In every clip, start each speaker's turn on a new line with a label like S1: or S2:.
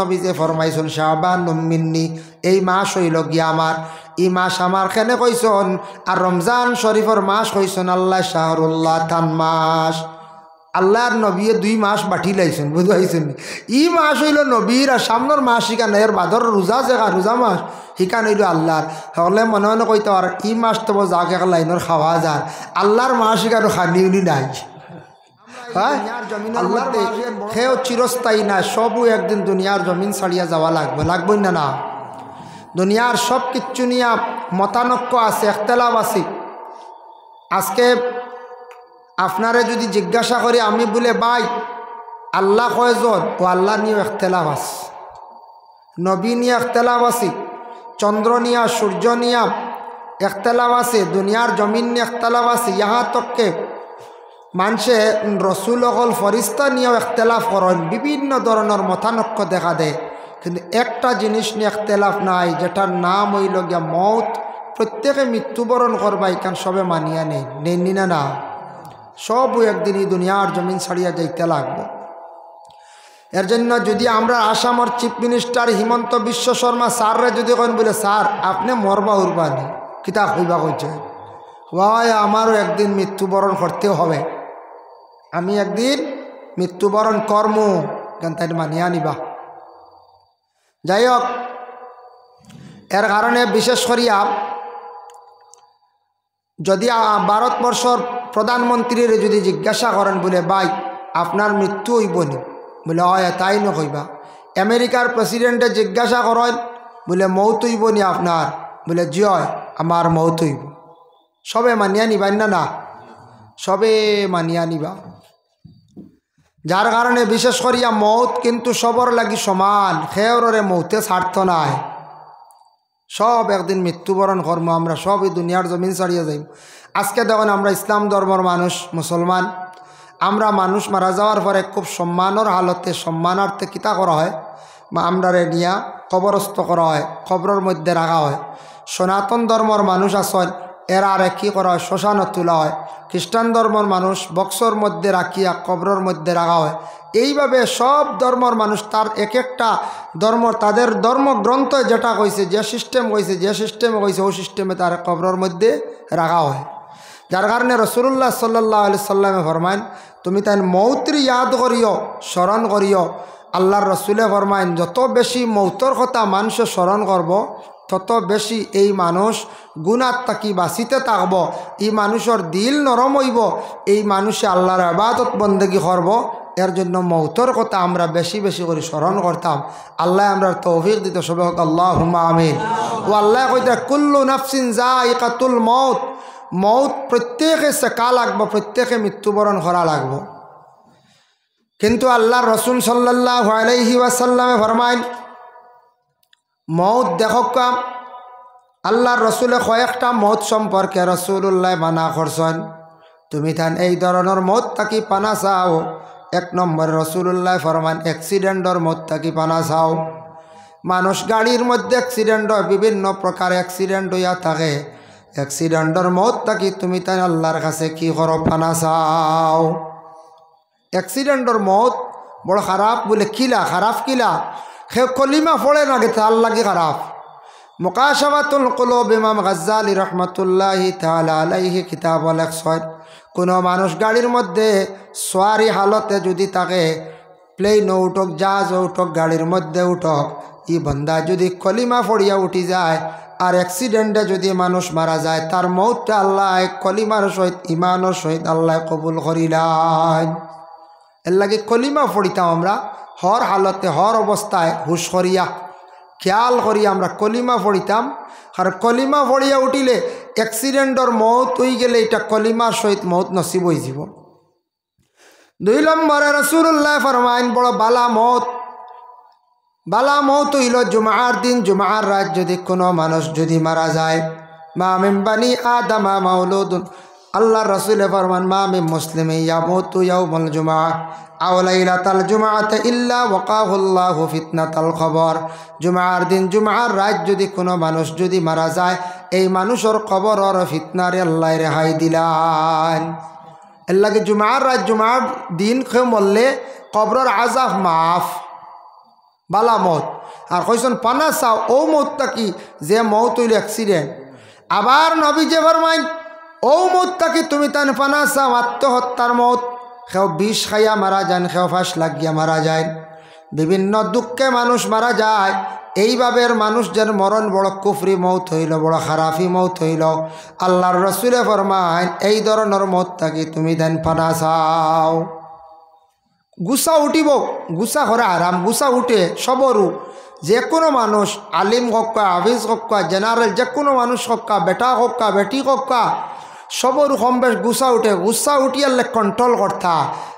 S1: নবীজে ফরমাইছেন শাবানুম মিন্নি, এই মাস হইল গিয়া আমার, এই মাস আমার কেনে কইছেন। আর রমজান শরীফর মাস কইছেন আল্লাহ শাহরুল্লাহ থান মাস। আল্লাহর নবী 2 মাস বাটি লাইছেন, বুঝাইছেন। ই মাস হইল নবীর, আর সামনের মাস শিকান এর বাদর রোজা জায়গা রোজা মাস শিকান হইল আল্লাহর। হলে মনে মনে কইতে আর ই মাস তো যাকে লাইনের খাওয়া যায়, আল্লাহর মাস শিকানো খানি উনি নাই। হ্যাঁ, আল্লাহর সেও চিরস্থায়ী না, সবও একদিন দুনিয়ার জমিন ছাড়িয়া যাওয়া লাগবে, লাগবই না? না, দুনিয়ার সব কিচ্ছু নিয়ে মতানক্য আছে, এখতেলাফ আছে। আজকে আপনারে যদি জিজ্ঞাসা করি আমি বলে ভাই আল্লাহ কয়জন, ও আল্লাহ নিয়ে এখতেলাফ আছে, নবী নিয়ে এখতেলাফ আছে, চন্দ্র নিয়া সূর্য নিয়া এখতেলাফ আছে, দুনিয়ার জমিন নিয়ে এখতেলাফ আছে। ইহা তককে মানুষে রসুল অকল ফরিস্তা নিয়েও এখতেলাফ করেন, বিভিন্ন ধরনের মতানক্য দেখা দেয়। কিন্তু একটা জিনিস নিয়ে এখতেলাফ নাই, যেটার নাম হইল গিয়া মৌত। প্রত্যেকে মৃত্যুবরণ করবা, এখান সবে মানিয়া নেই না? না, সবও একদিন এই দুনিয়ার জমিন ছাড়িয়া যাইতে লাগবো। এর জন্য যদি আমরা আসামর চিফ মিনিস্টার হিমন্ত বিশ্ব শর্মা স্যাররে যদি কেন বলে স্যার আপনি মরবা উরবানি কিতা হইবা কইছে, ভাই আমারও একদিন মৃত্যুবরণ করতে হবে, আমি একদিন মৃত্যুবরণ কর্ম, কেন তাই মানিয়া নিবা। যাই হোক, এর কারণে বিশেষ করিয়া যদি ভারতবর্ষর প্রধানমন্ত্রীর যদি জিজ্ঞাসা করেন বলে ভাই আপনার মৃত্যু হইবনি, বলে হয় তাই নকইবা। আমেরিকার প্রেসিডেন্টে জিজ্ঞাসা করেন বলে মৌত হইবনি আপনার, বলে জয় আমার মৌত হইব। সবে মানিয়া নিবান না? না, সবে মানিয়া নিবা। যার কারণে বিশেষ করিয়া মৌত কিন্তু সবর লাগি সমান, খেয়রে মৌতে স্বার্থ নাই, সব একদিন মৃত্যুবরণ কর্ম, আমরা সবই দুনিয়ার জমিন ছাড়িয়ে যাই। আজকে দেখুন আমরা ইসলাম ধর্মের মানুষ, মুসলমান, আমরা মানুষ মারা যাওয়ার পরে খুব সম্মানের হালতে সম্মানার্থে কিতা করা হয়, বা আমরা নিয়া কবরস্থ করা হয়, কবরের মধ্যে রাখা হয়। সনাতন ধর্মের মানুষ আছেন, এরা আর কী করা হয়, শ্মশানত তোলা হয়। খ্রিস্টান ধর্মের মানুষ বক্সর মধ্যে রাখিয়া কবরের মধ্যে রাখা হয়। এইভাবে সব ধর্মের মানুষ তার এক একটা ধর্ম, তাদের ধর্মগ্রন্থ যেটা কইছে, যে সিস্টেম কইছে, যে সিস্টেমে কইছে ওই সিস্টেমে তার কবরের মধ্যে রাখা হয়। যার কারণে রাসূলুল্লাহ সাল্লাল্লাহু আলাইহি সাল্লামে ফরমাইন তুমি তাই মৌতর ইয়াদ করিও, স্মরণ করিও। আল্লাহর রসুলে ফরমাইন যত বেশি মৌতর কথা মানুষ স্মরণ করব, তত বেশি এই মানুষ গুনাহ থাকি বাঁচিতে থাকব, এই মানুষের দিল নরম হইব, এই মানুষে আল্লাহর ইবাদত বন্দেগী করব। এর জন্য মৌতর কথা আমরা বেশি বেশি করে স্মরণ করতাম। আল্লাহ আমরা তৌফিক দিতে, সবে হোক আল্লাহুম্মা আমিন। ও আল্লাহ কইতে কুল্লু নাফসিন যায়িকাতুল মৌত, মৌত প্রত্যেকে শেখা লাগবো, প্রত্যেকে মৃত্যুবরণ করা লাগবো। কিন্তু আল্লাহর রসুল সাল্লাল্লাহু আলাইহি ওয়াসাল্লামে ফরমাইন মৌত দেখকা, আল্লাহর রসুলে কয়েকটা মৌত সম্পর্কে রসুল্লাহ মানা করছেন, তুমি তান এই ধরনের মৌত থাকি পানা চাও। 1 নম্বরে রসুল্লাহ ফরমান অ্যাক্সিডেন্টর মৌত থাকি পানা চাও। মানুষ গাড়ির মধ্যে অ্যাক্সিডেন্ট হয়, বিভিন্ন প্রকার অ্যাক্সিডেন্ট হইয়া থাকে, অ্যাক্সিডেন্টর মৌত থাকি তুমি তাই আল্লাহর কাছে কি করো, পানা চাও। অ্যাক্সিডেন্টর মৌত বড় খারাপ বলে, কিলা খারাপ, কিলা সে কলিমা পড়ে না গেছে আল্লাহ কি খারাপ। মুকাশাফাতুল কুলুব ইমাম গাজ্জালী রহমাতুল্লাহি তাআলা আলাইহি কিতাব লেখছেন, কোনো মানুষ গাড়ির মধ্যে সোয়ারি হালতে যদি থাকে, প্লেন উঠক, জাহাজ উঠক, গাড়ির মধ্যে উঠক, ই বন্দা যদি কলিমা পড়িয়া উঠি যায় আর অ্যাক্সিডেন্টে যদি মানুষ মারা যায়, তার মৌতটা আল্লাহ কলিমার সহিত ইমানের সহিত আল্লাহ কবুল করিলেন। এর লাগে কলিমা পড়িতাম আমরা হর হালতে, হর অবস্থায় হুশ করিয়া খেয়াল করিয়া আমরা কলিমা পড়িতাম। আর কলিমা পড়িয়া উঠিলে অ্যাক্সিডেন্টর মৌত হয়ে গেলে এটা কলিমার সহিত মৌত নসিব হয়ে যাব। 2 নম্বরে রাসূলুল্লাহ ফরমাইন বড় বালা মৌত, বালা মৌত হইল জুমার দিন, জুমার রাত যদি কোনো মানুষ যদি মারা যায়, মা মিন বানি আদামা মাউলুদুন, আল্লাহ রসুল ফরমান মা মিন মুসলিমিন ইয়ামুতু ইয়াউমাল জুমআ আও লাইলাতাল জুমআতি ইল্লা ওয়াকাহুল্লাহু ফিতনাতাল কবর। জুমার দিন, জুমার রাত যদি কোনো মানুষ যদি মারা যায়, এই মানুষের কবরের ফিতনারে আল্লাহ রেহাই দিলেন। এর লাগে জুমার রাত, জুমার দিন কেউ মরলে কবরের আযাব মাফ, বালা মত আর কইছেন পানা চাও ও মতটা কি যে মত হইল অ্যাক্সিডেন্ট আবার নবী যে ফরমাইন ও মতটা কি তুমি তান পানা চাও আত্মহত্যার মত কেউ বিষ খাইয়া মারা যান কেউ ফাঁস লাগিয়া মারা যায় বিভিন্ন দুঃখে মানুষ মারা যায় এইভাবে মানুষ যেন মরণ বড় কুফরি মৌত হইল বড় খারাপি মৌত হইল আল্লাহর রসুলে ফরমাইন এই ধরনের মতটা কি তুমি দেন পানা চাও গুসা উঠিব গুসা করে আরাম গুসা উঠে সবরু যে কোনো মানুষ আলিম হক্কা হাফিজ হক্কা জেনারেল যে কোনো মানুষ হক্কা বেটা হক্কা বেটি হক্কা সবরু কম বেশ গুসা উঠে গুসা উঠিয়ালে কন্ট্রোল করতা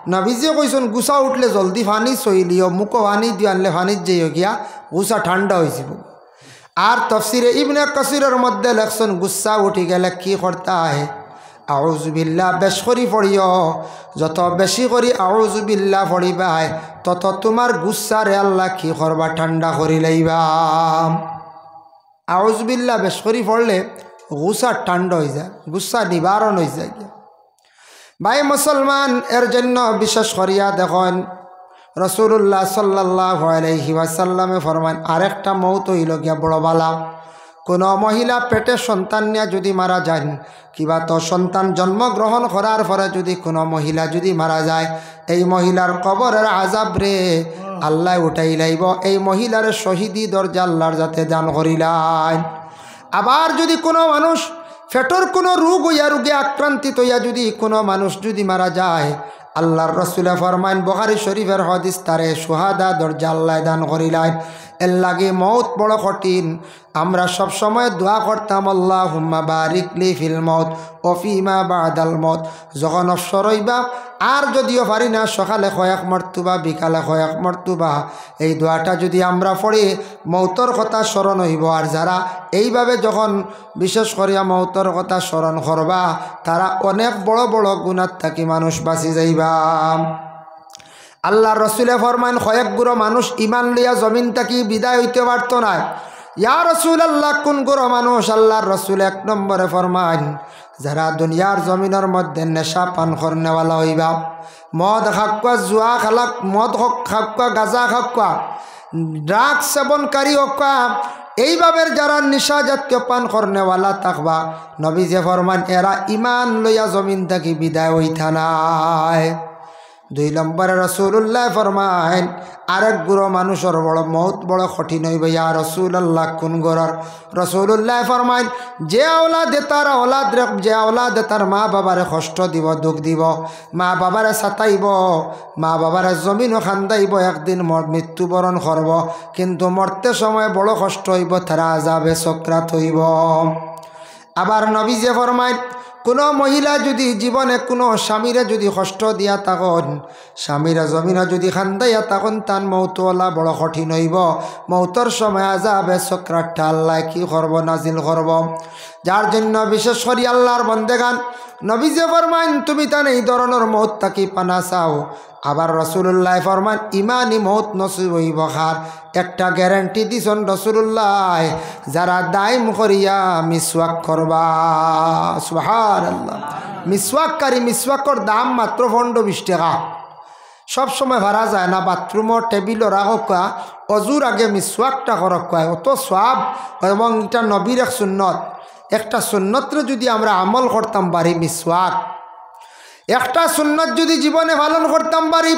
S1: নবীজি কইছেন গুসা উঠলে জলদি ফানি চইলিও মুখো ফানি দিয়ে আনলে ফানির যেও গিয়া গুসা ঠান্ডা হয়েছিল আর তফসিরে ইবনে কাসিরের মধ্যে লেখছেন গুসা উঠি গেলে কি করতা হয় আউযুবিল্লাহ বেশ করি পড়িও যত বেশি করি আউযুবিল্লাহ পড়িবাই তত তোমার গুসারে আল্লাহ কি করবা ঠান্ডা করি লইবা আউযুবিল্লাহ বেশ করি পড়লে গুসা ঠান্ডা হয়ে যায় গুসা নিবারণ হয়ে যায় ভাই মুসলমান এর জন্য বিশেষ করিয়া দেখেন রাসূলুল্লাহ সাল্লাল্লাহু আলাইহি ওয়াসাল্লামে ফরমান আরেকটা মৌত হইল গিয়া বড় বালা কোনো মহিলা পেটে সন্তান নিয়ে যদি মারা যায় কিবা তো সন্তান জন্মগ্রহণ করার পরে যদি কোনো মহিলা যদি মারা যায় এই মহিলার কবরের আযাব রে আল্লাহ উঠাই লাইব এই মহিলার শহীদি দরজা আল্লাহর যাতে দান করিলাই আবার যদি কোনো মানুষ পেটের কোনো রোগ হইয়া রোগে আক্রান্তিত হইয়া যদি কোনো মানুষ যদি মারা যায় আল্লাহর রসুলে ফরমাইন বুখারী শরীফের হাদিস তারে সুহাদা দরজা আল্লাহ দান করিলেন এর লাগে মৌত বড় কঠিন আমরা সব সময় দোয়া করতাম আল্লাহুম্মা বারিক লি ফিল মৌত ও ফিমা বাদাল মৌত যখন অবসর হইবা আর যদিও পারি না সকালে কয়েক মর্তুবা বিকালে কয়েক মর্তুবা এই দোয়াটা যদি আমরা পড়ি মৌতর কথা স্মরণ হইব আর যারা এইভাবে যখন বিশেষ করিয়া মৌতর কথা স্মরণ করবা তারা অনেক বড় বড় গুনাহ থাকি মানুষ বাঁচি যাইবা আল্লাহ রসুলে ফরমান কয়েক গুরো মানুষ ইমান লইয়া জমিন থাকি বিদায় হইতে পারত না ইয়া রাসূলুল্লাহ কোন গুরো মানুষ আল্লাহর রসুল এক নম্বরে ফরমান যারা দুনিয়ার জমিনের মধ্যে নেশা পান করনেওয়ালা হইবা মদ খাক্কা জুয়া খালাক মদ খাক্কা গাঁজা খাক্কা ড্রাগস সেবনকারী হক্কা এইভাবে যারা নিশা জাতীয় পান করনেওয়ালা থাকবা নবী যে ফরমান এরা ইমান লইয়া জমিন থাকি বিদায় হইতা নাই দুই নম্বরে রাসূলুল্লাহ ফরমাইন আরেক গুরো মানুষের বড় মৌত বড় কঠিন হইবে ইয়া রাসূলুল্লাহ কোন গুরর রাসূলুল্লাহ ফরমাইন যে আওলাদে তার আওলাদ যে আওলাদে তার মা বাবারে কষ্ট দিব দুঃখ দিব মা বাবারে সাতাইব মা বাবারে জমিনও খান্দাইব একদিন মৃত্যুবরণ করব কিন্তু মরতে সময় বড় কষ্ট হইব তারা আযাবে সক্রাত হইব আবার নবী যে ফরমাইন কোনো মহিলা যদি জীবনে কোনো স্বামীরে যদি কষ্ট দিয়া তখন স্বামীরা জমিনে যদি খান্দাইয়া তখন তান মৌতওয়ালা বড় কঠিন হইব মৌতর সময় আযাবে সক্রাতটা আল্লাহ কি করব নাজিল করব যার জন্য বিশেষ করে আল্লাহর বন্দেগান নবী যে ফরমান তুমি তান এই ধরনের মৌত থাকি পানা চাও আবার রাসূলুল্লাহ ফরমান ইমানি মৌত নসিব হইব খার একটা গ্যারান্টি দিছেন রাসূলুল্লাহ যারা দাইম করিয়া মিসওয়াক করবা সুবহানাল্লাহ মিসওয়াককারী মিসওয়াকর দাম মাত্র 15-20 টাকা সব সময় ভাড়া যায় না বাথরুমর টেবিলও রাখক অজুর আগে মিসওয়াকটা করক অত সওয়াব এবং এটা নবীর এক সুন্নত একটা সুন্নতরে যদি আমরা আমল করতাম পারি মিসওয়াক একটা সুন্নত যদি জীবনে পালন করতাম পারি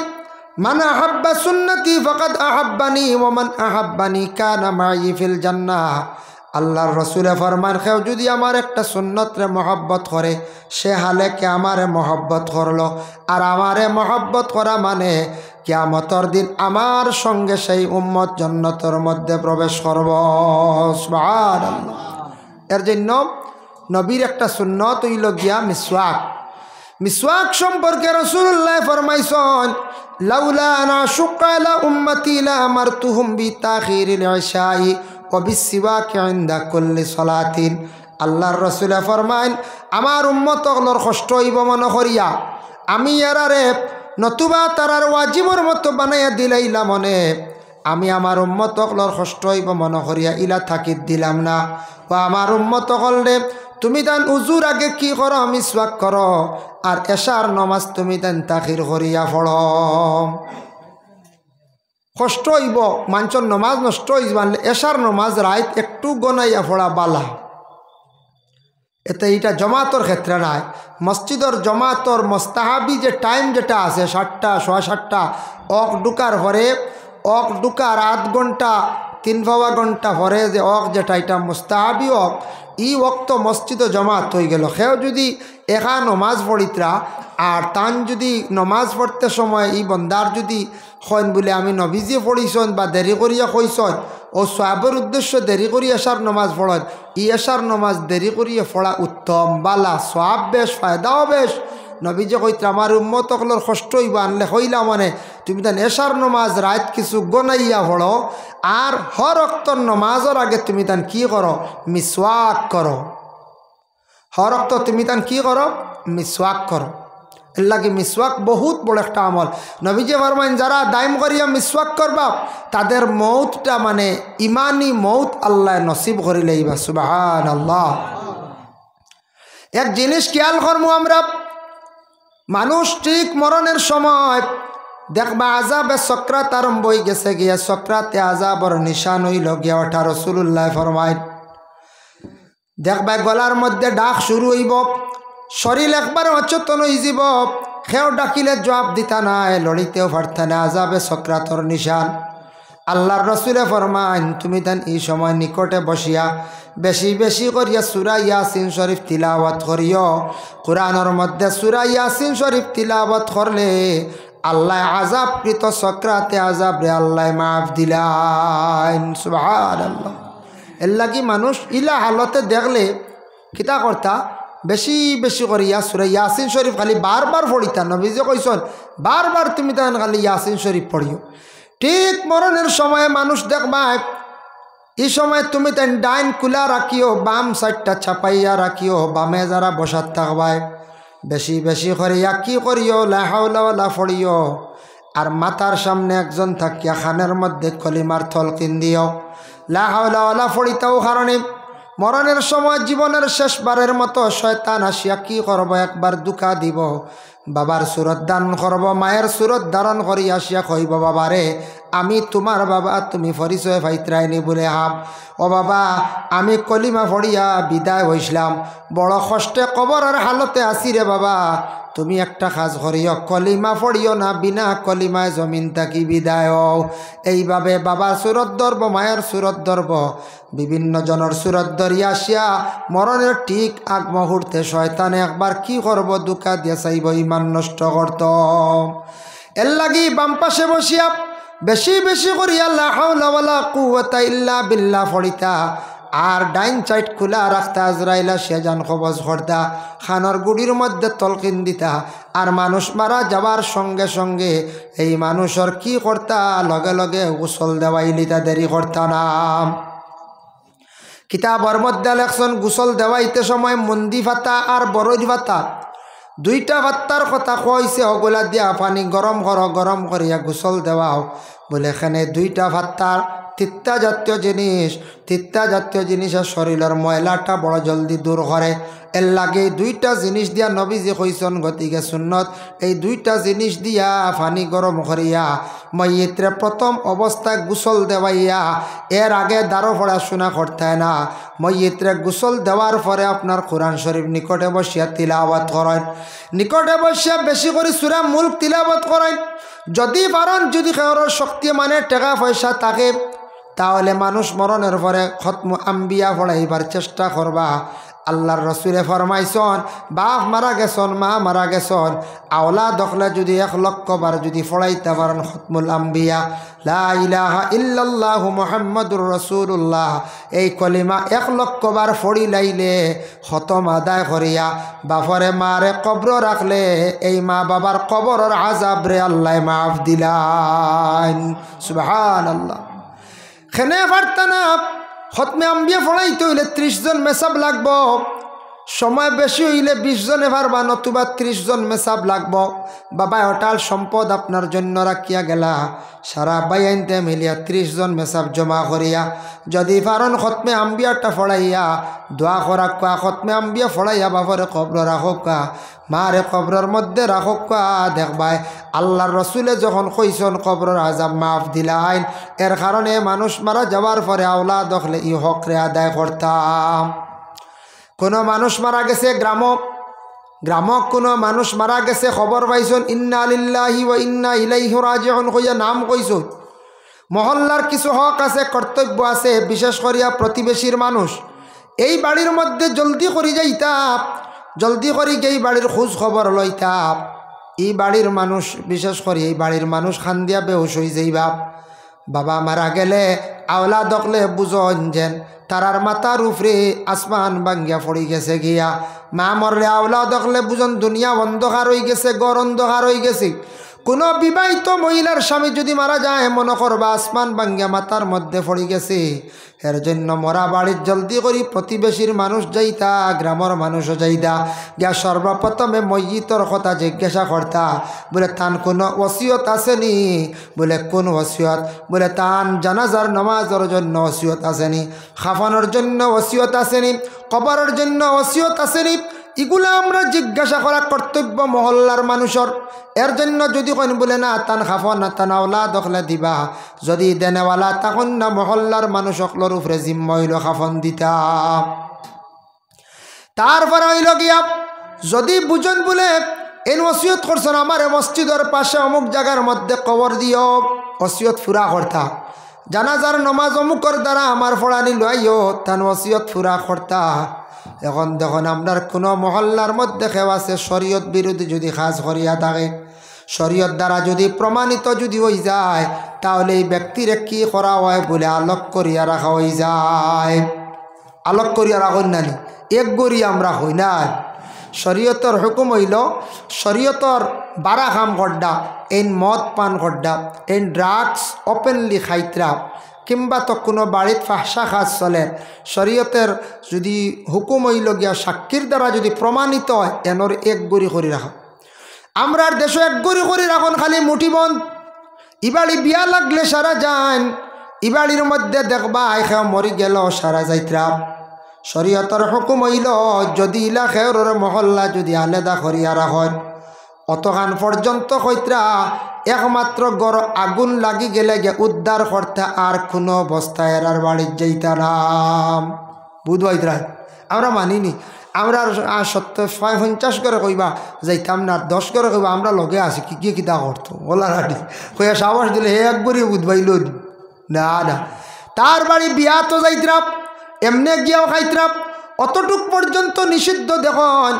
S1: মান আহাব্বা সুন্নতি ফাকাদ আহাব্বানি ওয়া মান আহাব্বানি কানা মাই ফিল জান্নাহ আল্লাহর রসুলে ফরমান কেউ যদি আমার একটা সুন্নতরে মহব্বত করে সে হালে কে আমারে মহব্বত করলো আর আমারে মহব্বত করা মানে কিয়ামতের দিন আমার সঙ্গে সেই উম্মত জান্নাতের মধ্যে প্রবেশ করব সুবহানাল্লাহ এর জন্য নবীর একটা সুন্নত হইল গিয়া মিসওয়াক মিসওয়াক সম্পর্কে রাসূলুল্লাহ ফরমাইছেন লাউলা আনা শুক্কা লা উম্মতি লা আমারতুহুম বিতাখিরিল ইশাই ওয়া বিসওয়াক ইনদা কুল্লি সালাতিন আল্লাহর রাসূল ফরমাইন আমার উম্মতগুলোর কষ্ট হইব মনে করিয়া আমি এরারে নতুবা তারার ওয়াজিবর মতো বানাইয়া দিলাইলা মনে আমি আমার উম্মতগুলোর কষ্ট হইব মনে করিয়া ইলা থাকি দিলাম না ও আমার উম্মতগুলরে তুমি তান উজুর আগে কি করো মিসওয়াক করো আর এশার নামাজ তুমি তান তাখির করিয়া পড়ো কষ্ট হইব, মানুষের নমাজ নষ্ট হইব, মানলে এশার নমাজ রাইত একটু গনাইয়া পড়া বালা। এতে এইটা জমাতর ক্ষেত্রে নাই। মসজিদর জমাতর মোস্তাহাবি যে টাইম যেটা আছে 7টা 7:15 অক ঢুকার পরে, অক ঢুকার আধ ঘন্টা 3 ঘন্টা পরে যে অক যেটা, এটা মোস্তাহাবি অক। ই ওক্ত মসজিদ জমাত হয়ে গেল। সেও যদি একা নমাজ পড়িতরা আর তান যদি নমাজ পড়তে সময় ই বন্দার যদি হন বলে আমি নবীজি পড়িছন বা দেরি করিয়া কইছন, ও সোয়াবের উদ্দেশ্য দেরি করি এশার নমাজ পড়েন, ই এশার নমাজ দেরি করিয়া পড়া উত্তম, বালা, সোয়াব বেশ, ফায়দাও বেশ। নবীজি কইতরা আমার উম্মত সকলের কষ্ট হইব, আনলে হইলা মানে তুমি তান এশার নমাজ রাত কিছু গনাইয়া পড়ো, আর হর অক্তর নমাজের আগে তুমি তান কি করো, মিসওয়াক করো। হর অক্ত তুমি তান কি করো, মিসওয়াক করো। এর লাগে মিসওয়াক বহুত বড় একটা আমল। নবীজি ফরমাইন যারা দাইম করিয়া মিসওয়াক করবা তাদের মৌতটা মানে ইমানি মৌত আল্লাহ নসিব করিলেইবা। সুবহানাল্লাহ। এক জিনিস খেয়াল করবো আমরা, মানুষ ঠিক মরণের সময় দেখবা আযাবে সক্রাত আরম্ভ হয়ে গেছে গিয়া, সক্রাতে আযাবর নিশান হইল গিয়া ওঠা। রাসূলুল্লাহ ফরমাইন দেখবা গলার মধ্যে ডাক শুরু হইব, শরীর একবার অচেতন হয়ে যাব, সেও ডাকিলে জবাব দিতা নাই, লড়িতেও পারতা না, আযাবে সক্রাতর নিশান। আল্লাহর রসুলে ফরমাইন তুমি তান এই সময় নিকটে বসিয়া বেশি বেশি করিয়া সূরা ইয়াসিন শরীফ তিলাওয়াত করিও। কোরআনের মধ্যে সূরা ইয়াসিন শরীফ তিলাওয়াত করলে আল্লাহ আযাবকৃত সক্রাতে আযাব রে আল্লাহ মাফ দিলাইন। সুবহানাল্লাহ। এর লাগি মানুষ ইলা হালতে দেখলে কিতা করতা, বেশি বেশি করিয়া সূরা ইয়াসিন শরীফ খালি বারবার পড়িতা। নবীজি কইছেন বারবার তুমি তান খালি ইয়াসিন শরীফ পড়িও। ঠিক মরণের সময় মানুষ দেখবা এই সময় তুমি তাই ডাইন কুলা রাখিও, বাম সাইডটা ছাপাইয়া রাখিও, বামে যারা বসাত থাকবাই বেশি বেশি করিয়া কি করিও, লা হাওলা ওয়ালা পড়িও। আর মাথার সামনে একজন থাকিয়া খানের মধ্যে কলিমার তলকিন দিও, লা হাওলা ওয়ালা পড়িতাও। কারণে মরণের সময় জীবনের শেষবারের মতো শয়তান আসিয়া কি করব, একবার দুঃখা দিব, বাবার সুরত দান করব, মায়ের সুরত ধারণ করি আসিয়া কইব বাবারে আমি তোমার বাবা, তুমি পরিচয় পাইত্রাইনি বলে হাব, ও বাবা আমি কলিমা পড়িয়া বিদায় হইছিলাম, বড় কষ্টে কবরের হালতে আসি রে বাবা, তুমি একটা কাজ করিও, কলিমা পড়িও না, বিনা কলিমায় জমিন থাকি বিদায়। এইভাবে বাবার সুরত ধরব, মায়ের সুরত ধরব, বিভিন্ন জনের সুরত ধরিয়া আসিয়া মরণের ঠিক আগ মুহূর্তে শয়তানে একবার কি করব, দুঃখা দিয়ে চাইব, ইমান নষ্ট করত। এর লাগি বাম পাশে বসিয়া বেশি বেশি করিয়া লা হাওলা ওয়ালা কুওয়াতা ইল্লা বিল্লাহ পড়িতা, আর ডাইন সাইড খোলা রাখতা, আজরাইলা সে জান কবজ করতা, খানোর গুড়ির মধ্যে তলকিন দিতা। আর মানুষ মারা যাবার সঙ্গে সঙ্গে এই মানুষের কি করতা, লগে লগে গোসল দেওয়াই লিতা, দেরি করতা না। কিতাবর মধ্যে লেখছেন গোসল দেওয়াইতে সময় মন্দি ভাতা আর বরজ ভাতা দুইটা ভাত্তার কথা কইছে, ওগুলা দিয়া পানি গরম করো, গরম করিয়া গোসল দেওয়াও। বলে এখানে দুইটা ভাত্তার তিত্তা জাতীয় জিনিস, তিত্তা জাতীয় জিনিসের শরীরের ময়লাটা বড় জলদি দূর করে। এর লাগে দুইটা জিনিস দিয়া নবীজি কইছেন, গতিকে সুন্নত এই দুইটা জিনিস দিয়া পানি গরম করিয়া মইয়িত্রে প্রথম অবস্থায় গোসল দেওয়াইয়া, এর আগে দারো পড়াশোনা করতে না। মইয়িত্রে গোসল দেওয়ার পরে আপনার কোরআন শরীফ নিকটে বসিয়া তিলাওয়াত করেন, নিকটে বসিয়া বেশি করে সূরা মুলক তিলাওয়াত করেন। যদি পারেন, যদি কারোর শক্তি মানে টাকা পয়সা থাকে, তাহলে মানুষ মরণের পরে খতম আম্বিয়া পড়াইবার চেষ্টা করবা। আল্লাহর রসুলে ফরমাইছন বাপ মারা গেছন, মা মারা গেছন, আওলা দখলে যদি 1 লক্ষ বার যদি পড়াইতে পারেন খতমুল আম্বিয়া লা ইলাহা ইল্লাল্লাহু মুহাম্মাদুর রাসূলুল্লাহ, এই কলিমা 1 লক্ষ বার পড়ি লাইলে খতম আদায় করিয়া বাপরে মারে কবর রাখলে এই মা বাবার কবরের আযাব রে আল্লাহ মাফ দিলাইন। সুবহানাল্লাহ। খেনে পারতা না খতমে আম্বিয়া পড়াইতে হইলে 30 জন মেসাব লাগবো, সময় বেশি হইলে 20 জনে পারবা, নতুবা 30 জন মেসাব লাগব। বাবা অটাল সম্পদ আপনার জন্য রাখিয়া গেলা, সারা বাইনতে মিলিয়া 30 জন মেসাব জমা করিয়া যদি পারন খতমে আম্বিয়াটা ফড়াইয়া দোয়া করা কা, খতমে আম্বিয়া ফড়াইয়া বাপরে কবর রাখক কা, মারে কবরের মধ্যে রাখক কা। দেখবাই আল্লাহর রসুলে যখন কইসন কবরের আযাব মাফ দিলাইন, এর কারণে মানুষ মারা যাওয়ার পরে আওলাদ দেখলে ই হকরে আদায় করতাম। কোনো মানুষ মারা গেছে গ্রামক কোনো মানুষ মারা গেছে, খবর পাইছন ইন্না লিল্লাহি ওয়া ইন্না ইলাইহি রাজিউন কইয়া নাম কইছন। মহল্লার কিছু হক আছে, কর্তব্য আছে, বিশেষ করিয়া প্রতিবেশীর মানুষ এই বাড়ির মধ্যে জলদি করে যাইতাম, জলদি করে গিয়ে বাড়ির খোঁজ খবর লইতাম। এই বাড়ির মানুষ বিশেষ করে এই বাড়ির মানুষ খান দিয়া বেহুশ হয়ে যাইবা। বাবা মারা গেলে আওলা দকলে বুঝন যেন তারার মাথার উপরে আসমান ভাঙ্গিয়া পড়ি গেছে গিয়া। মা মরলে আওলা দকলে বুঝন দুনিয়া অন্ধকার হয়ে গেছে, গড় অন্ধকার হয়ে গেছে। কোনো বিবাহিত মহিলার স্বামী যদি মারা যায়, মনে করবা আসমান ভাঙ্গিয়া মাথার মধ্যে পড়ি গেছে। এর জন্য মরা বাড়ির জলদি করি প্রতিবেশীর মানুষ যাইতা, গ্রামের মানুষও যাইতা, গিয়া সর্বপ্রথমে মসজিদর কথা জিজ্ঞাসা করতা, বলে তান কোনো ওসিয়ত আসেনি? বলে কোন ওসিয়ত? বলে তান জানাজার নামাজের জন্য ওসিয়ত আসেনি, খাফানোর জন্য ওসিয়ত আসেনি, কবরের জন্য ওসিয়ত আসেনি? এগুলো আমরা জিজ্ঞাসা করা কর্তব্য মহল্লার মানুষের। এর জন্য যদি কোন বলে না তান খাফন না তান আওলা দখলে দিবা, যদি দেনেওয়ালা তখন না মহল্লার মানুষ সকলের উপরে জিম্মা হইল খাফন দিতা। তারপরে হইল গিয়া যদি বুঝন বলে এই ওসিয়ত করছেন আমার মসজিদের পাশে অমুক জায়গার মধ্যে কবর দিও, ওসিয়ত ফুরা করতা। জানাজার নমাজ অমুকর দ্বারা আমার ফড়ানি লইও, তান ওসিয়ত ফুরা করতা। এখন দেখুন আপনার কোনো মহল্লার মধ্যে কেউ আছে শরীয়ত বিরোধী যদি কাজ করিয়া থাকে, শরীয়ত দ্বারা যদি প্রমাণিত যদি হয়ে যায়, তাহলে এই ব্যক্তির কি করা হয় বলে আলোক করিয়া রাখা হয়ে যায়। আলোক করিয়া রাখুন নানি এক গড়ি আমরা হই না। শরীয়তর হুকুম হইল শরীয়তর বারা কাম করডা, এন মদ পান করডা, এন ড্রাগস ওপেনলি খাইতরা, কিংবা তো কোনো বাড়িত ফাহসা কাজ চলে, শরীয়তের যদি হুকুম হইল গিয়া সাক্ষীর দ্বারা যদি প্রমাণিত হয়, এনর এক গড়ি করে রাখা। আমরার দেশে এক গড়ি করে রাখুন খালি মুঠিবন্ধ। ইবাড়ি বিয়া লাগলে সারা যান, ইবাড়ির মধ্যে দেখবা আইখা মরি গেল সারা যাইত্রা। শরীয়তের হুকুম হইল যদি ইলা খেয়র মহল্লা যদি আলাদা করিয়া রাখেন, অতখান পর্যন্ত কইত্রা একমাত্র গড় আগুন লাগি গেলে গে উদ্ধার করতে আর কোনো অবস্থায় এরার বাড়ির যাইতা নাম বুধবাইত্রা। আমরা মানিনি, আমরা 50 করে কইবা যাইতাম না, 10 করে কইবা আমরা লগে আছি কি কি কিতা করতো ওলা রাডি কইয়া সাবাস দিলে হে একবারই বুধবাইল না না। তার বাড়ি বিয়া তো যাইত্রা, এমনি গিয়াও খাইত্রা, অতটুক পর্যন্ত নিষিদ্ধ। দেখুন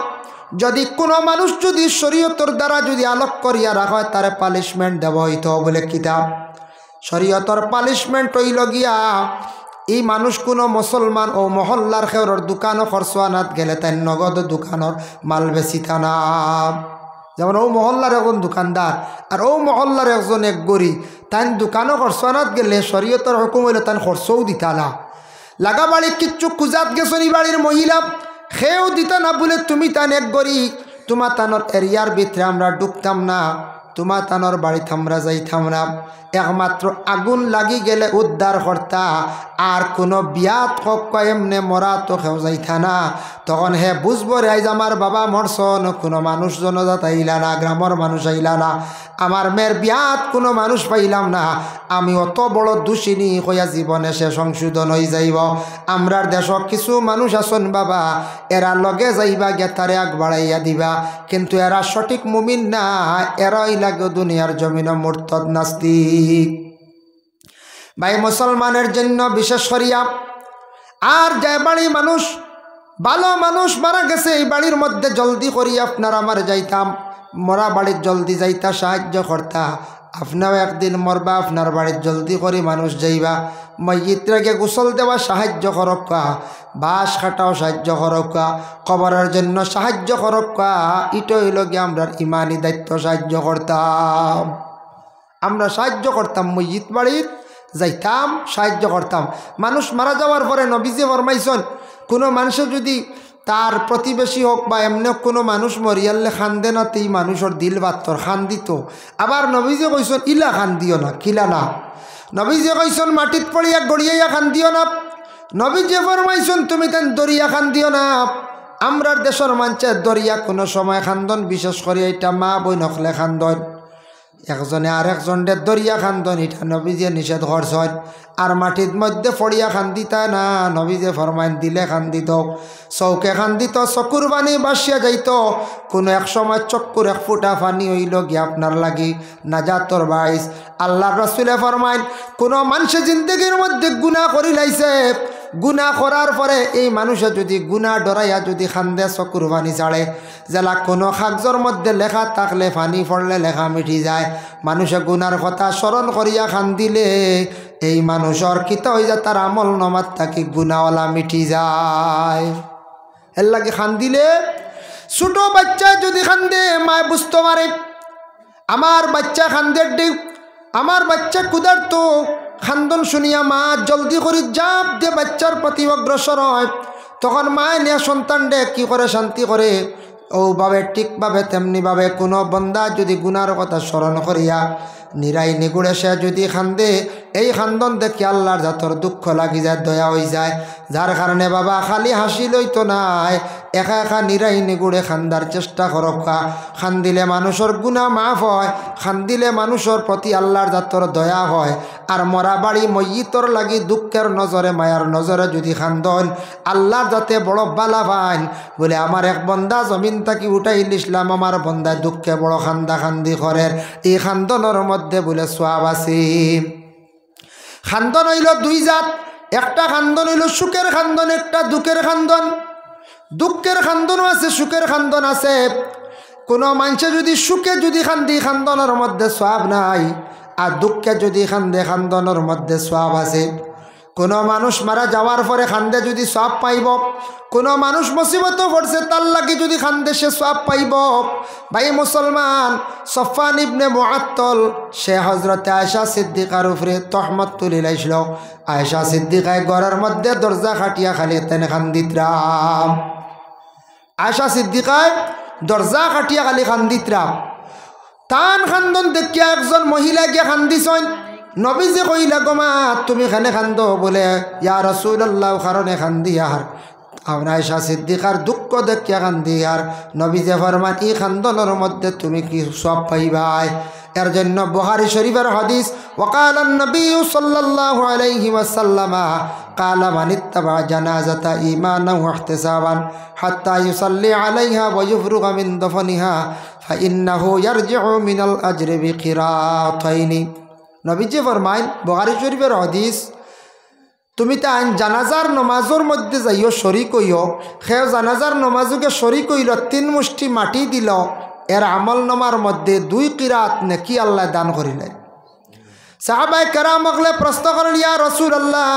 S1: যদি কোনো মানুষ যদি শরীয়তর দ্বারা যদি আলোক করিয়া রাখা হয়, তারে পানিশমেন্ট দেওয়া হইতো বলে কিতাব। শরীয়তর পানিশমেন্ট হইল গিয়া এই মানুষ কোনো মুসলমান ও মহল্লার খেউরের দোকানও খরচোয়ানাত গেলে তাই নগদ দোকানের মাল বেচিতা না। যেমন ও মহল্লার একজন দোকানদার আর ও মহল্লার একজন এক গড়ি, তাই দোকানও খরচোয়ানাত গেলে শরীয়তর হুকুম হইলে তাই খরচও দিতা না। লাগা বাড়ি কিচ্ছু খুঁজাত গেছেন এই বাড়ির মহিলা, খেয়েও দিতা না বলে তুমি তান এক গড়ি, তোমার তানোর এরিয়ার ভিতরে আমরা ঢুকতাম না, তোমার তানোর বাড়িতে আমরা যাইতাম না। একমাত্র আগুন লাগি গেলে উদ্ধার করতা, আর কোনো বিয়াত হোক এমনে মরা তো কেউ যাইতা না। তখন হে বুঝবো রে আইজ আমার বাবা মরছন, কোনো মানুষ জনজাত আইলা না, গ্রামের মানুষ আইলা না, আমার মেয়ের বিয়াত কোনো মানুষ পাইলাম না, আমি অত বড় দোষিনী হইয়া জীবনে সে সংশোধন হয়ে যাইব। আমরার দেশ কিছু মানুষ আসন বাবা, এরা লগে যাইবা গেতারে আগ বাড়াইয়া দিবা, কিন্তু এরা সঠিক মুমিন না, এরাই লাগে দুনিয়ার জমিন মুরতাদ নাস্তিক। ভাই মুসলমানের জন্য বিশেষ করিয়া আর যে বাড়ি মানুষ ভালো মানুষ মারা গেছে, এই বাড়ির মধ্যে জলদি করিয়া আপনার আমার যাইতাম, মরা বাড়ির জলদি যাইতা সাহায্য করতা। আপনাও একদিন মরবা, আপনার বাড়ির জলদি করে মানুষ যাইবা, মসজিদটাকে গোসল দেওয়া সাহায্য করক্কা, বাঁশ কাটাও সাহায্য করক্কা, কবরের জন্য সাহায্য করক্কা। এটা হইল গিয়ে আমরা ইমানি দায়িত্ব, সাহায্য করতাম, আমরা সাহায্য করতাম, মসজিদ বাড়ির যাইতাম, সাহায্য করতাম। মানুষ মারা যাওয়ার পরে নবীজি ফরমাইছেন কোনো মানুষের যদি তার প্রতিবেশী হোক বা এমনি কোনো মানুষ মরিয়ালে খান্দে না, তেই মানুষের দিল বাত্তর খান দিত। আবার নবীজি কইসন ইলা খান দিও না, কিলা না। নবীজি কইসন মাটিত পড়িয়া গড়িয়াইয়া খান দিও না। নবীজি ফরমাইছেন তুমি তেন দরিয়া খান দিও না। আমরার দেশের মানুষের দরিয়া কোনো সময় খান্দন, বিশেষ করে এটা মা বই নখলে খান্দন, একজনে আর একজনের দরিয়া খান্দন, এটা নবীজে নিষেধ করছেন। আর মাটির মধ্যে ফড়িয়া খান্দিতা না, নবীজে ফরমাইন দিলে খান্দিত, চৌকে খান্দিত, চকুর পানি বাসিয়া যাইত। কোনো এক সময় চক্কুর এক ফুটা পানি হইল গিয়ে আপনার লাগি নাজাতর বাইস। আল্লাহর রাসূলে ফরমাইন কোনো মানুষের জিন্দগির মধ্যে গুনাহ করি লাইছে, গুনাহ করার পরে এই মানুষে যদি গুনাহ ডরাইয়া যদি খান্দে চকুর পানি ছাড়ে, জেলা কোনো কাগজের মধ্যে লেখা থাকলে পানি পড়লে লেখা মিটি যায়। মানুষে গুনার কথা স্মরণ করিয়া খান্দিলে এই মানুষের কিতা হয়ে যায়, তার আমল নমাত থাকি গুনাওয়ালা মিটি যায়। এর লাগে খান্দিলে ছোট বাচ্চায় যদি খান্দে মায় বুঝতে পারে আমার বাচ্চা খান্দের দিক, আমার বাচ্চা ক্ষুধার্ত, খান্দন শুনিয়া মা জলদি করে জাপ দিয়ে বাচ্চার প্রতি অগ্রসর হয়। তখন মায় নিয়ে সন্তান ডে কী করে শান্তি করে। ওভাবে ঠিকভাবে তেমনিভাবে কোনো বন্দা যদি গুনার কথা স্মরণ করিয়া নিরাই নিগুড়ে সে যদি খান্দে, এই খান্দন দেখে আল্লাহর জাতর দুঃখ লাগি যায়, দয়া হয়ে যায়। যার কারণে বাবা খালি হাসি লইতো নাই, একা একা নিরাই নিগুড়ে খান্দার চেষ্টা করকা। খান্দিলে মানুষের গুনাহ মাফ হয়, খান্দিলে মানুষের প্রতি আল্লাহর জাতর দয়া হয়। আর মরা বাড়ি ময়িতর লাগি দুঃখের নজরে মায়ার নজরে যদি খান্দন, আল্লাহর যাতে বড় বালা পান। বলে আমার এক বন্দা জমিন থাকি উঠাই দিছিলাম, আমার বন্দায় দুঃখে বড় খান্দা খান্দি করেন, এই খান্দনের মধ্যে বলে সোয়াব আছে। খান্দন হইল দুই জাত, একটা খান্দন হইল সুখের খান্দন, একটা দুঃখের খান্দন। দুঃখের খান্দনও আছে, সুখের খান্দন আছে। কোনো মানুষে যদি সুখে যদি খান্দি, খান্দনের মধ্যে সোয়াব নাই, আর দুঃখে যদি খান্দে, খান্দনের মধ্যে সোয়াব আছে। কোনো মানুষ মারা যাওয়ার পরে খান্দে যদি সোয়াব পাইব, কোনো মানুষ মুসিবত পড়ছে তার লাগি যদি খান্দে সে সোয়াব পাইব। ভাই মুসলমান, সফওয়ান ইবনে মুআত্তল সে হজরতে আয়েশা সিদ্দিকার উপরে তহমত তুলি লাইছিল। আয়েশা সিদ্দিকায় ঘরের মধ্যে দরজা খাটিয়া খালি তেন খান্দিতরাম। আয়েশা সিদ্দিকায় দরজা খাটিয়া খালি খান্দিতরাম। তান খান্দন দেখিয়া একজন মহিলা গিয়ে খান্দিছেন। নবীজি কইলা গোমা তুমি খানে খান্দ, বলে ইয়া রাসূলুল্লাহ কারণে খান্দি। আর আয়েশা সিদ্দিকার দুঃখ দেখিয়া খান্দি। আর নবীজি ফরমান এই খান্দনের মধ্যে তুমি কি সওয়াব পাইবাই। এর জন্য বুখারী শরীফের হাদিস, ওয়াকাল নবী সাল্লাল্লাহু আলাইহি ওয়াসাল্লাম কালা মান ইত্তাবা জানাজাতা ঈমানান ওয়া ইহতিসাবান হাত্তা ইউসাল্লি আলাইহা ওয়া ইফরুগা মিন দফনিহা ফাইন্নাহু ইয়ারজিউ মিনাল আজরি বিকিরাতাইনি। নবীজি ফরমাইন বুখারী শরীফের হাদিস, তুমি তাই জানাজার নমাজের মধ্যে যাইও শরিক হইও, সে জানাজার নমাজকে শরিক হইল, 3 মুষ্টি মাটি দিল, এর আমল নামার মধ্যে 2 কিরাত নেকি আল্লাহ দান করিলেন। সাহাবায়ে কেরাম মগলে প্রশ্ন করেন ইয়া রাসূলুল্লাহ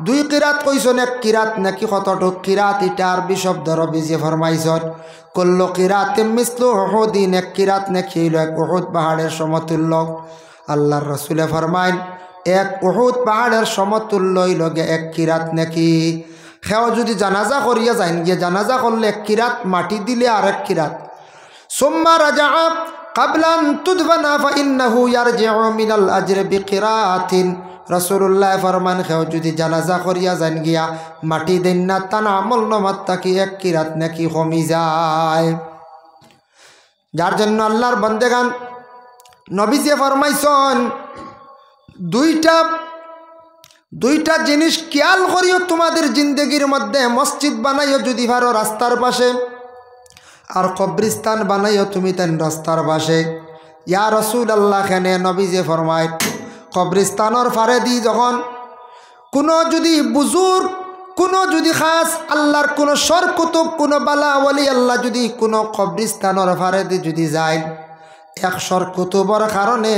S1: 2 কিরাত কইছেন, 1 কিরাত নাকি কতটুক কিরাত? এটা আরবি শব্দ নবীজি ফরমাইছেন কুল্লু কিরাতিন মিসলু উহুদিন, 1 কিরাত নাকি হইল 1 উহুদ পাহাড়ের সমতুল্য। আল্লাহর রাসূলে ফরমাইন 1 উহুদ পাহাড়ের সমতুল্য হইল 1 কিরাত নাকি। সেও যদি জানাজা করিয়া যাইন গিয়ে জানাজা করলে 1 কিরাত মাটি দিলে আর 1 কিরাত। সুম্মা রাজা কাবলান তুদফানা ফাইন্নাহু ইয়ারজিউ মিনাল আজরি বিকিরাতিন। রাসূলুল্লাহ ফরমান সেও যদি জানাজা করিয়া যাইন গিয়া মাটি দেন না, তান আমল নামাত তাকি 1 কিরাত নাকি কমি যায়। যার জন্য আল্লাহর বান্দেগান নবীজি ফরমাইছেন দুইটা জিনিস খেয়াল করিও তোমাদের জিন্দগির মধ্যে। মসজিদ বানাইও যদি ভারো রাস্তার পাশে, আর কবরিস্তান বানাইও তুমি তেন রাস্তার পাশে। ইয়া রাসূলুল্লাহ খানে নবীজি ফরমায় কবরিস্তানের ফারে দি যখন কোনো যদি বুজুর্গ, কোনো যদি খাস আল্লাহর কোনো সর কুতুব, কোনো বালা ওয়ালি আল্লাহ যদি কোনো কবরিস্তানের ফারে দি যদি যায়, 100 কুতুবর কারণে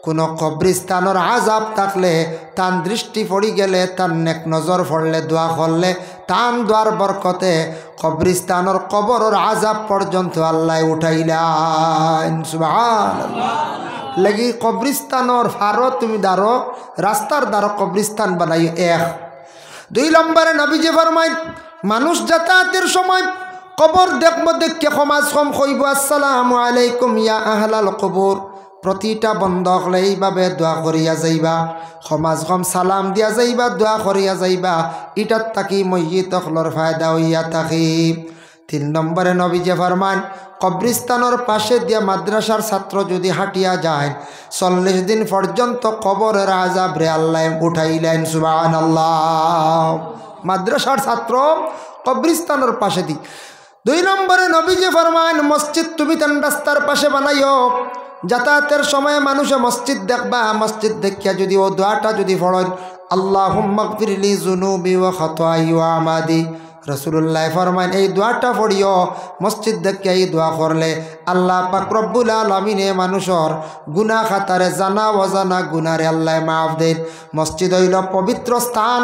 S1: কোনো কবরিস্তানের আজাব থাকলে, তান দৃষ্টি পড়ি গেলে, তান নেক নজর পড়লে, দোয়া করলে, তান দোয়ার বরকতে কবরিস্তানের কবরের আজাব পর্যন্ত আল্লাহ উঠাইলেন। সুবহানাল্লাহ। লাগি কবরিস্তানের ফারো তুমি দাঁড়ো, রাস্তার দ্বারা কবরিস্তান বানাই। 1 2 নম্বরে নবীজি ফরমায় মানুষ যাতায়াতের সময় কবর দেখবো দেখে সমাজ কম কইব আসসালামু আলাইকুম ইয়া আহলাল কবর। প্রতিটা বন্ধ হলে এইভাবে দোয়া করিয়া যাইবা, সমাজ কম সালাম দিয়া যাইবা, দোয়া করিয়া যাইবা। ইটার তাকি মইয়িত হলর ফায়দা হইয়া থাকি। 3 নম্বরে নবীজি ফরমান কবরিস্তানের পাশে দিয়া মাদ্রাসার ছাত্র যদি হাঁটিয়া যায় 40 দিন পর্যন্ত কবরের আযাব রে আল্লাহ উঠাইলেন। সুবহানাল্লাহ। মাদ্রাসার ছাত্র কবরিস্তানের পাশে দি। 2 নম্বরে নবীজি ফরমান মসজিদ তুমি তেন রাস্তার পাশে বানাইও। যাতায়াতের সময় মানুষে মসজিদ দেখবা, মসজিদ দেখিয়া যদি ও দোয়াটা যদি পড়েন আল্লাহুম্মা গফিরলি যুনুবি ওয়া খাতায়াই ওয়া আমাদি, রাসূলুল্লাহ ফরমান এই দোয়াটা পড়িও। মসজিদ দেখিয়া এই দোয়া করলে আল্লাহ পাক রব্বুল আলামিনে মানুষের গুনাহ খাতারে জানা অজানা গুনারে আল্লাহ মাফ দেন। মসজিদ হইল পবিত্র স্থান।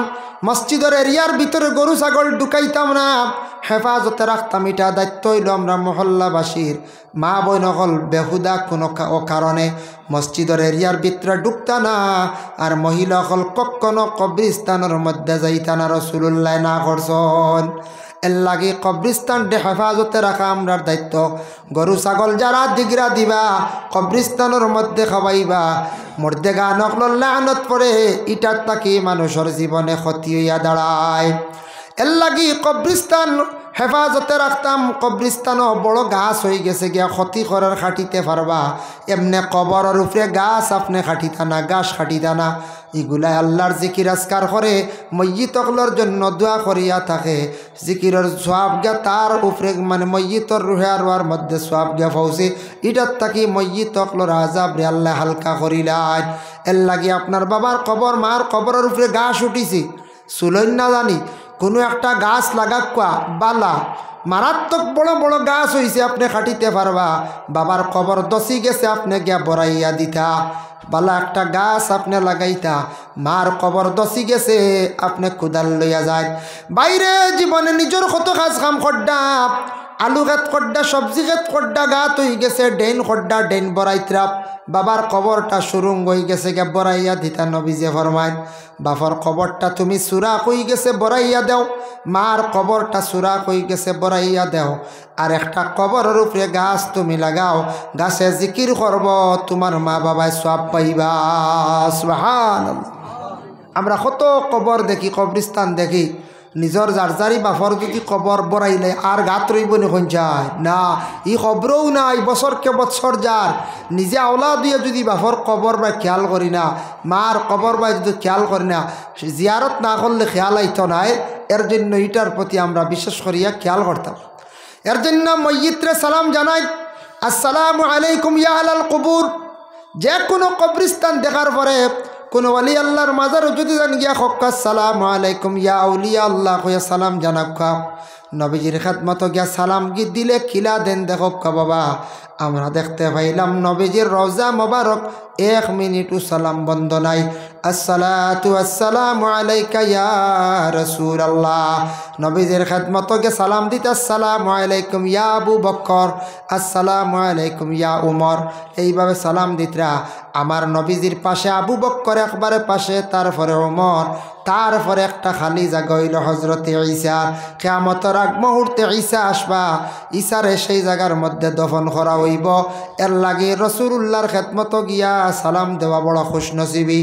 S1: মসজিদের এরিয়ার ভিতরে গরু ছাগল ঢুকাইতাম না, হেফাজতে রাখতাম। এটা দায়িত্ব হইল আমরা মহল্লাবাসীর। মা বোন হল বেহুদা কোনো কারণে মসজিদের এরিয়ার ভিতরে ঢুকতা না, আর মহিলা হল কখনো কবরিস্তানের মধ্যে যাইতা না। রাসূলুল্লাহ না করছেন। এর লাগে কবরিস্তান হেফাজতে রাখা আমরার দায়িত্ব। গরু ছাগল যারা দিগরা দিবা কবরিস্তানের মধ্যে খাওয়াইবা, মর্দে গা নকল লানত পড়ে, ইটার তাকি মানুষের জীবনে ক্ষতি হইয়া দাঁড়ায়। এর লাগি কবরিস্তান হেফাজতে রাখতাম। কবরিস্তানও বড় গাছ হয়ে গেছে গিয়া ক্ষতি করার খাটিতে পারবা, এমনি কবরের উপরে গাছ আপনি খাটিতা না, গাছ খাটিতা না। এগুলাই আল্লাহর জিকির আজকার করে মইয়িতকলর জন্য দোয়া করিয়া থাকে। জিকিরের সওয়াব গিয়া তার উপরে মানে মইয়িতর রুহে আরওয়ার মধ্যে সওয়াব গিয়া পৌঁছে। এটার তাকি মইয়িতকলর আযাব রে আল্লাহ হালকা করিলাম। এর লাগি আপনার বাবার কবর মার কবরের উপরে গাছ উঠিছে চুলইন না জানি কোনো একটা গাছ লাগাকুয়া বালা, মারাত্মক বড় বড় গাছ হয়েছে আপনি খাটিতে পারবা। বাবার কবর দছি গেছে আপনি গিয়া বড়াইয়া দিতা, বালা একটা গাছ আপনি লাগাইতা। মার কবর দছি গেছে আপনি কুদাল লইয়া যায়। বাইরে জীবনে নিজের কত কাজ কাম করডা, আলু গাত করডা, সবজি গাত করডা, গাত হয়ে গেছে ডেন করডা, ডেন বড়াইত্রাপ। বাবার কবরটা সুরঙ্গ হয়ে গেছে গে বড়াইয়া দিতা। নবীজি ফরমায় বাবার কবরটা তুমি সুরা হয়ে গেছে বড়াইয়া দেও, মার কবরটা সুরা হয়ে গেছে বড়াইয়া দেও। আর একটা কবরের উপরে গাছ তুমি লাগাও, গাছে জিকির করব, তোমার মা বাবায় সওয়াব পাইবা। সুবহানাল্লাহ। আমরা কত কবর দেখি, কবরস্থান দেখি, নিজর জারজারি বাফর যদি কবর বড়াইলে আর গাত রইব নিখন যায় না, ই খবরও নাই বছরকে বছর যার নিজে আওলা দিয়ে যদি বাফর কবর বা খেয়াল করি না, মার কবর বা যদি খেয়াল করি না, জিয়ারত না করলে খেয়াল আইতো নাই। এর জন্য এটার প্রতি আমরা বিশেষ করিয়া খেয়াল করতাম। এর জন্য মইয়িতরে সালাম জানাই, আসসালামু আলাইকুম ইয়া আহলাল কবুর। যে কোনো কবরস্থান দেখার পরে কোনো ওয়ালি আল্লাহর মাজার যদি জান গিয়া হক্কা আসসালামু আলাইকুম ইয়া আউলিয়া আল্লাহ কইয়া সালাম জানাক্কা। নবীজির খেদমত গিয়া সালাম গীত দিলে খিলা দেন দেখক্কা। বাবা আমরা দেখতে পাইলাম নবীজির রওজা মোবারক 1 মিনিটও সালাম বন্ধ নাই। আসসালাতু আসসালামু আলাইকা ইয়া রাসূলুল্লাহ। নবীজির খেদমত গে সালাম দিতে আসসালামু আলাইকুম ইয়া আবু বকর, আসসালামু আলাইকুম ইয়া উমর, এইভাবে সালাম দিতরা। আমার নবীজির পাশে আবু বকর একবারে পাশে, তারপরে ওমর, তারপরে একটা খালি জায়গা হইল হজরতে ঈসা। কিয়ামতের আগ মুহূর্তে ঈসা আসবা, ঈসারে সেই জায়গার মধ্যে দফন করা হইব। এর লাগে রাসূলুল্লাহর খেদমত গিয়া সালাম দেওয়া বড় খুশনসিবি।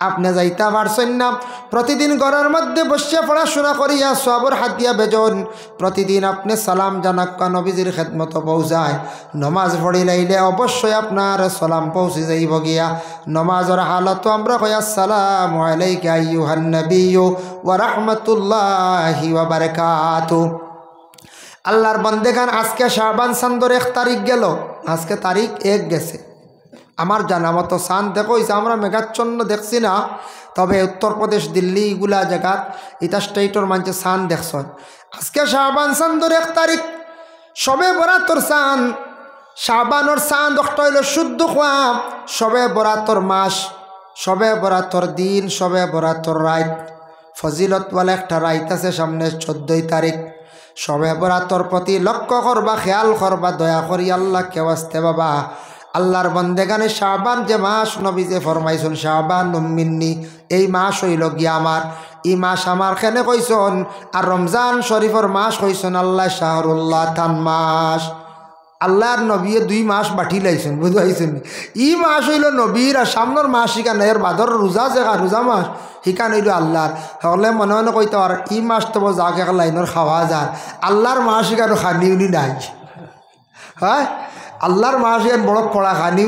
S1: আপনি যাইতা পারছেন না, প্রতিদিন ঘরের মধ্যে বসে পড়াশোনা করিয়া সবর হাত দিয়া বেজন, প্রতিদিন আপনি সালাম জানাক্কা নবীজির খেদমত পৌঁছায়। নমাজ পড়ি লাইলে অবশ্যই আপনার সালাম পৌঁছে যাইব গিয়া। নমাজের হালত আমরা কই আসসালামু আলাইকা আইয়ুহান নাবিয়্যু ওয়া রাহমাতুল্লাহি ওয়া বারাকাতুহু। আল্লাহর বান্দেগান আজকে শাবান চাঁদের 1 তারিখ গেল, আজকে তারিখ 1 গেছে। আমার জানা মতো চাঁদ দেখো আমরা মেঘাচ্ছন্ন দেখছি না, তবে উত্তরপ্রদেশ দিল্লি এগুলা জায়গাত ইটা স্টেটর মানুষে চাঁদ দেখছেন। আজকে শাবান চাঁদের 1 তারিখ, সবে বরাতর চাঁদ। শাবানোর চাঁদ একটা হইল শুদ্ধ খোয়া, সবে বরাতর মাস, সবে বরাতর দিন, সবে বরাতর রাত। ফজিলত বলে একটা রাত আছে সামনে 14 তারিখ। সবে বরাতর প্রতি লক্ষ্য করবা, খেয়াল করবা, দয়া করি আল্লাহ কেউ আসতে বাবা। আল্লাহর বন্দেগানে শাবান যে মাস নবী যে ফরমাইছেন শাবান মিন্নি, এই মাস হইল গিয়া আমার। ই মাস আমার খেনে কইসন আর রমজান শরীফর মাস কইসন আল্লাহ শাহরুল্লাহ থান মাস আল্লাহর নবীয়ে 2 মাস বাটি লাইছেন বুঝাইছেন ই মাস হইল নবীর আর সামনের মাস শিকান এর বাদর রোজা জায়গা রোজা মাস শিকান হইল আল্লাহর হলে মনে মনে কইতে আর ই মাস তো যাকে লাইনের খাওয়া যার আল্লাহর মাস শিকার খানি উনি নাই হ্যাঁ আল্লাহর মাস শিকান বড় পড়া খানি